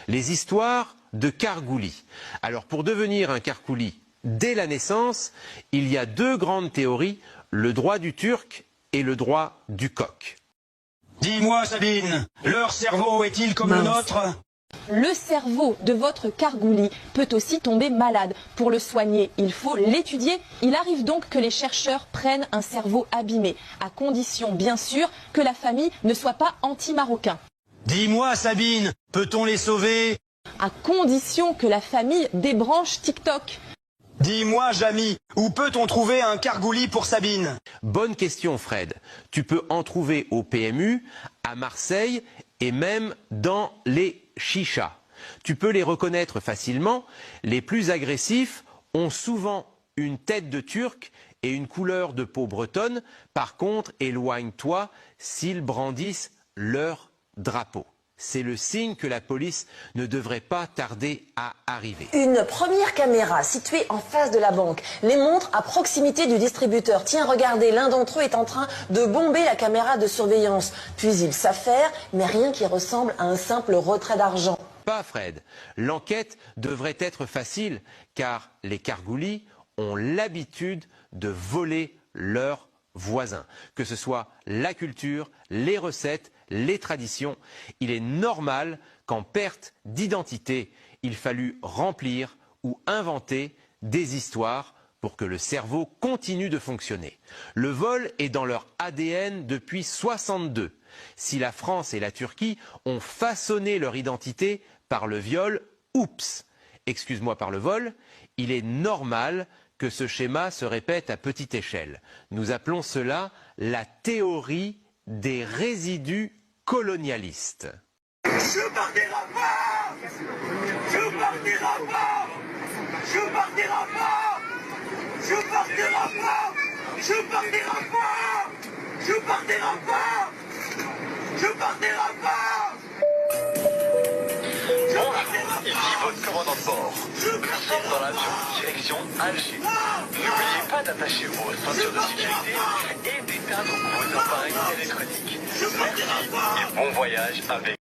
Les histoires de Kargouli. Alors pour devenir un Kargouli dès la naissance, il y a deux grandes théories, le droit du Turc et le droit du coq. Dis-moi Sabine, leur cerveau est-il comme le nôtre ? Le cerveau de votre Kargouli peut aussi tomber malade. Pour le soigner, il faut l'étudier. Il arrive donc que les chercheurs prennent un cerveau abîmé, à condition bien sûr que la famille ne soit pas anti-marocain. Dis-moi Sabine, peut-on les sauver ? À condition que la famille débranche TikTok. Dis-moi Jamy, où peut-on trouver un Kargouli pour Sabine ? Bonne question Fred. Tu peux en trouver au PMU, à Marseille et même dans les chichas. Tu peux les reconnaître facilement. Les plus agressifs ont souvent une tête de Turc et une couleur de peau bretonne. Par contre, éloigne-toi s'ils brandissent leur drapeau. C'est le signe que la police ne devrait pas tarder à arriver. Une première caméra située en face de la banque les montre à proximité du distributeur. Tiens, regardez, l'un d'entre eux est en train de bomber la caméra de surveillance. Puis il s'affaire, mais rien qui ressemble à un simple retrait d'argent. Pas Fred. L'enquête devrait être facile car les Kargoulis ont l'habitude de voler leurs voisins. Que ce soit la culture, les recettes, les traditions, il est normal qu'en perte d'identité, il fallut remplir ou inventer des histoires pour que le cerveau continue de fonctionner. Le vol est dans leur ADN depuis 62. Si la France et la Turquie ont façonné leur identité par le viol, oups, excuse-moi par le vol, il est normal que ce schéma se répète à petite échelle. Nous appelons cela la théorie des résidus colonialistes. Je partirai pas! Je partirai pas! Je partirai pas! Je partirai pas! Je partirai pas! Je partirai pas! Je partirai pas! Ici votre commandant de bord. Nous sommes dans l'avion, direction Alger. N'oubliez pas d'attacher vos ceintures de sécurité et d'éteindre vos appareils électroniques. Merci et bon voyage avec